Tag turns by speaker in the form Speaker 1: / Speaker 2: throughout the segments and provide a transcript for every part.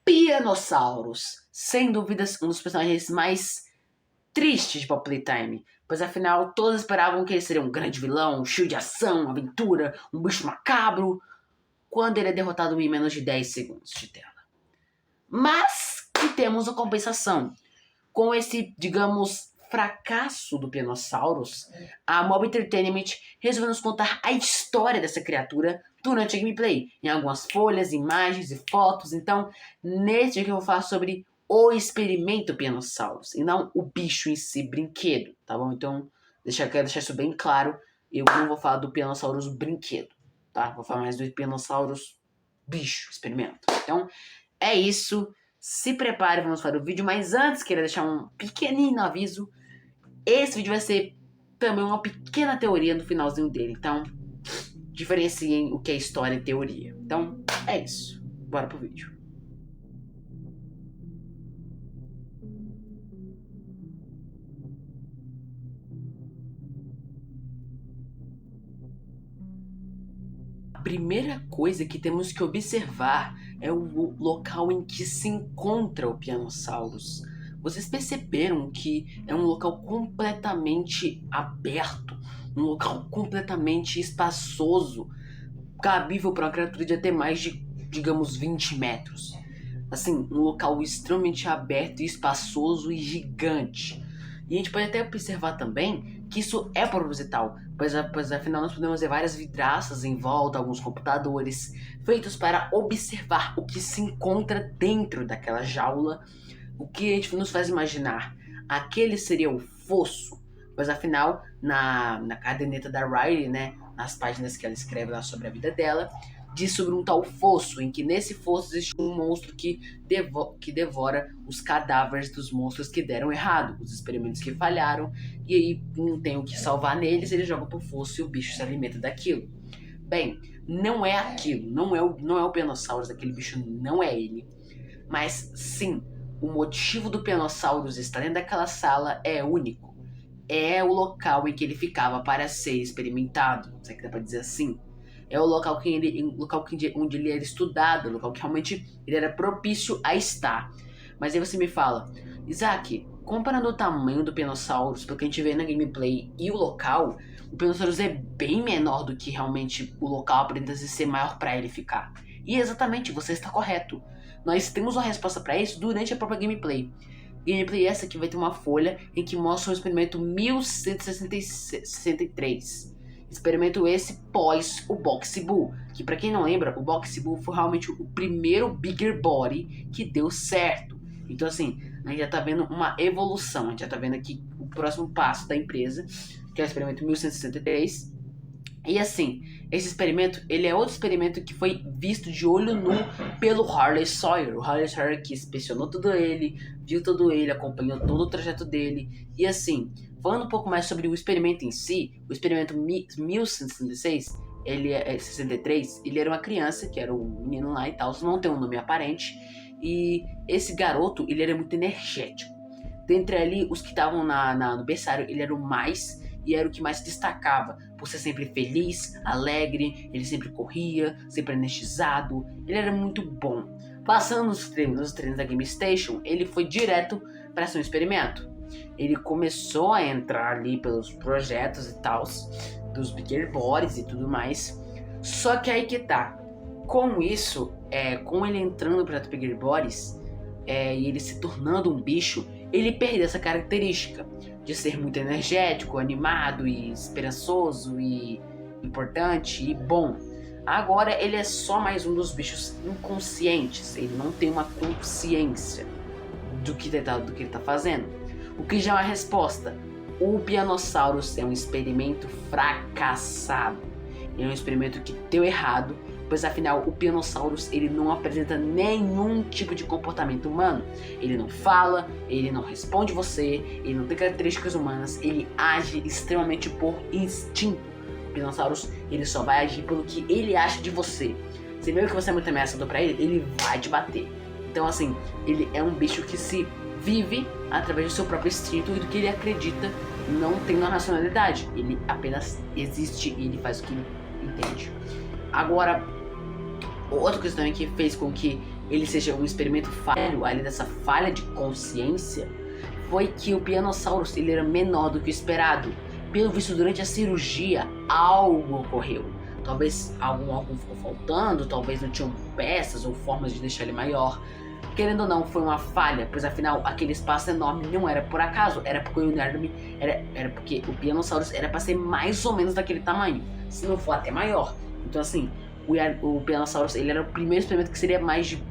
Speaker 1: Pianosaurus, sem dúvidas um dos personagens mais tristes de Pop Playtime, pois afinal todos esperavam que ele seria um grande vilão, cheio de ação, aventura, um bicho macabro, quando ele é derrotado em menos de 10 segundos de tela. Mas que temos a compensação. Com esse, digamos, fracasso do Pianosaurus, a Mob Entertainment resolveu nos contar a história dessa criatura durante a gameplay, em algumas folhas, imagens e fotos. Então, nesse vídeo eu vou falar sobre o experimento Pianosaurus, e não o bicho em si, brinquedo, tá bom? Então, quero deixar isso bem claro, eu não vou falar do Pianosaurus brinquedo, tá? Vou falar mais do Pianosaurus bicho, experimento. Então, é isso. Se prepare, vamos para o vídeo. Mas antes, queria deixar um pequenino aviso. Esse vídeo vai ser também uma pequena teoria no finalzinho dele. Então, diferenciem o que é história e teoria. Então, é isso. Bora pro vídeo. A primeira coisa que temos que observar é o local em que se encontra o Pianosaurus. Vocês perceberam que é um local completamente aberto, um local completamente espaçoso, cabível para uma criatura de até mais de, digamos, 20 metros. Assim, um local extremamente aberto, espaçoso e gigante. E a gente pode até observar também que isso é proposital, pois afinal nós podemos ver várias vidraças em volta, alguns computadores, feitos para observar o que se encontra dentro daquela jaula, o que a gente nos faz imaginar. Aquele seria o fosso, pois afinal, na caderneta da Riley, né, nas páginas que ela escreve lá sobre a vida dela, diz sobre um tal fosso, em que nesse fosso existe um monstro que devora os cadáveres dos monstros que deram errado, os experimentos que falharam, e aí não tem o que salvar neles, ele joga pro fosso e o bicho se alimenta daquilo. Bem, não é aquilo, não é o Pianosaurus, aquele bicho não é ele, mas sim, o motivo do Pianosaurus estar dentro daquela sala é único. É o local em que ele ficava para ser experimentado, se é que dá pra dizer assim. É o local onde ele era estudado, o local que realmente ele era propício a estar. Mas aí você me fala, Isaac, comparando o tamanho do Pianosaurus, pelo que a gente vê na gameplay e o local, o Pianosaurus é bem menor do que realmente o local aparenta ser maior para ele ficar. E exatamente, você está correto. Nós temos uma resposta para isso durante a própria gameplay. Gameplay essa que vai ter uma folha em que mostra o experimento 1163. Experimento esse pós o Boxy Bull, que pra quem não lembra, o Boxy Bull foi realmente o primeiro Bigger Body que deu certo. Então assim, a gente já tá vendo uma evolução, a gente já tá vendo aqui o próximo passo da empresa, que é o experimento 1163. E assim, esse experimento, ele é outro experimento que foi visto de olho nu pelo Harley Sawyer. O Harley Sawyer que inspecionou tudo ele, viu todo ele, acompanhou todo o trajeto dele. E assim, falando um pouco mais sobre o experimento em si, o experimento 1166, ele é 63, ele era uma criança, que era um menino lá e tal, não tem um nome aparente. E esse garoto, ele era muito energético. Dentre ali, os que estavam no berçário, ele era o mais... e era o que mais se destacava, por ser sempre feliz, alegre, ele sempre corria, sempre energizado, ele era muito bom. Passando nos treinos da Game Station, ele foi direto para ser um experimento. Ele começou a entrar ali pelos projetos e tal, dos Bigger Bodies e tudo mais, só que aí que tá, com isso, com ele entrando para os Bigger Bodies, e ele se tornando um bicho, ele perdeu essa característica de ser muito energético, animado e esperançoso e importante e bom. Agora ele é só mais um dos bichos inconscientes, ele não tem uma consciência do que ele tá fazendo. O que já é uma resposta. O Pianosaurus é um experimento fracassado. É um experimento que deu errado, pois afinal o Pianosaurus ele não apresenta nenhum tipo de comportamento humano. Ele não fala, ele não responde você, ele não tem características humanas, ele age extremamente por instinto. O Pianosaurus ele só vai agir pelo que ele acha de você. Você vê que você é muito ameaçador pra ele, ele vai te bater. Então assim, ele é um bicho que se vive através do seu próprio instinto e do que ele acredita, não tem uma racionalidade. Ele apenas existe e ele faz o que ele entende. Agora, outra coisa também que fez com que ele seja um experimento falho, além dessa falha de consciência, foi que o Pianosaurus ele era menor do que o esperado. Pelo visto, durante a cirurgia, algo ocorreu. Talvez algum órgão ficou faltando, talvez não tinham peças ou formas de deixar ele maior. Querendo ou não, foi uma falha, pois afinal aquele espaço enorme não era por acaso, era porque o Nerdme era porque o Pianosaurus era para ser mais ou menos daquele tamanho, se não for até maior. Então assim, o Pianosaurus ele era o primeiro experimento que seria mais de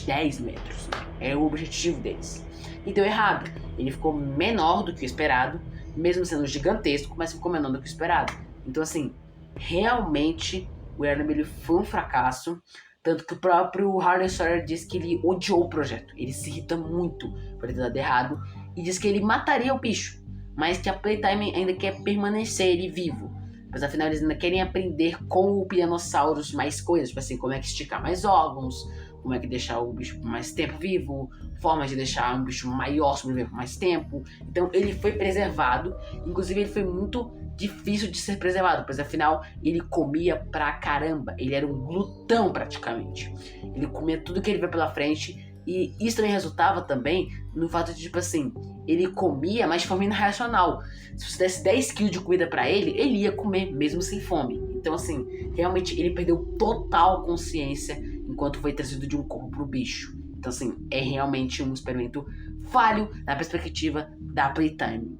Speaker 1: 10 metros. Era o objetivo deles. E deu errado. Ele ficou menor do que o esperado, mesmo sendo gigantesco, mas ficou menor do que o esperado. Então assim, realmente o Nerdme foi um fracasso. Tanto que o próprio Harley Sawyer diz que ele odiou o projeto. Ele se irrita muito por ter dado errado. E diz que ele mataria o bicho. Mas que a Playtime ainda quer permanecer ele vivo. Mas afinal eles ainda querem aprender com o Pianosaurus mais coisas. Tipo assim, como é que esticar mais órgãos. Como é que deixar o bicho por mais tempo vivo. Formas de deixar um bicho maior sobreviver por mais tempo. Então ele foi preservado. Inclusive ele foi muito difícil de ser preservado, pois afinal ele comia pra caramba, ele era um glutão praticamente, ele comia tudo que ele vê pela frente, e isso também resultava também no fato de, tipo assim, ele comia, mas de forma irracional. Se você desse 10 kg de comida pra ele ia comer, mesmo sem fome. Então assim, realmente ele perdeu total consciência enquanto foi trazido de um corpo pro bicho. Então assim, é realmente um experimento falho na perspectiva da Playtime.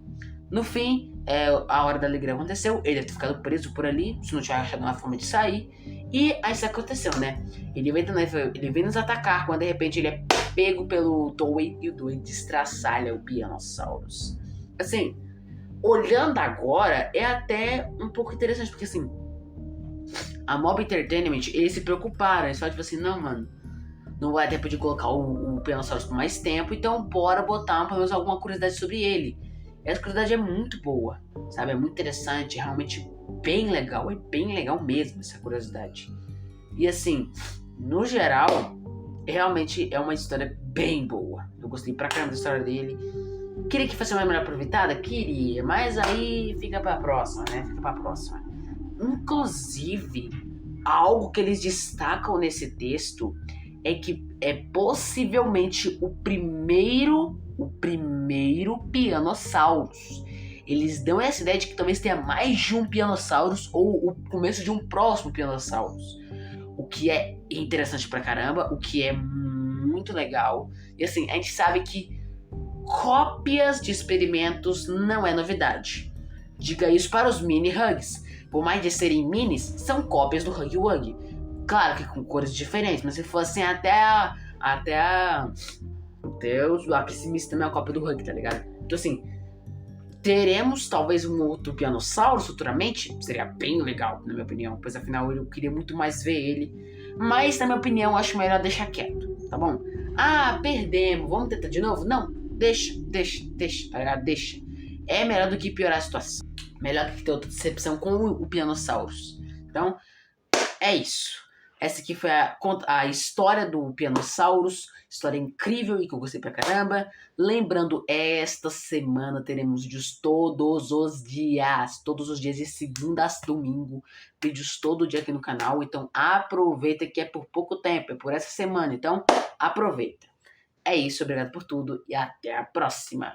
Speaker 1: No fim, a hora da alegria aconteceu, ele deve ter ficado preso por ali, se não tinha achado uma forma de sair, e aí isso aconteceu, né? Ele vem nos atacar, quando de repente ele é pego pelo Toei, e o Toei destraçalha o Pianosaurus. Assim, olhando agora, é até um pouco interessante, porque assim, a Mob Entertainment, eles se preocuparam, eles falaram tipo assim, não, mano, não vai ter tempo de colocar o Pianosaurus por mais tempo, então bora botar pelo menos alguma curiosidade sobre ele. E a curiosidade é muito boa, sabe? É muito interessante, é realmente bem legal, é bem legal mesmo essa curiosidade. E assim, no geral, realmente é uma história bem boa. Eu gostei pra caramba da história dele. Queria que fosse mais melhor aproveitada? Queria, mas aí fica pra próxima, né? Fica pra próxima. Inclusive, algo que eles destacam nesse texto é que é possivelmente o primeiro Pianosaurus. Eles dão essa ideia de que talvez tenha mais de um Pianosaurus ou o começo de um próximo Pianosaurus. O que é interessante pra caramba, o que é muito legal. E assim, a gente sabe que cópias de experimentos não é novidade. Diga isso para os mini Hugs. Por mais de serem minis, são cópias do Huggy Wuggy. Claro que com cores diferentes, mas se fossem até o Apicimis também é uma cópia do Huggy, tá ligado? Então assim, teremos talvez um outro Pianosaurus futuramente, seria bem legal, na minha opinião, pois afinal eu queria muito mais ver ele. Mas na minha opinião, acho melhor deixar quieto, tá bom? Ah, perdemos, vamos tentar de novo? Não, deixa, tá ligado? Deixa. É melhor do que piorar a situação. Melhor do que ter outra decepção com o Pianosaurus. Então, é isso. Essa aqui foi a história do Pianosaurus. História incrível e que eu gostei pra caramba. Lembrando, esta semana teremos vídeos todos os dias. Todos os dias, de segunda a domingo. Vídeos todo dia aqui no canal. Então aproveita que é por pouco tempo. É por essa semana. Então aproveita. É isso, obrigado por tudo e até a próxima.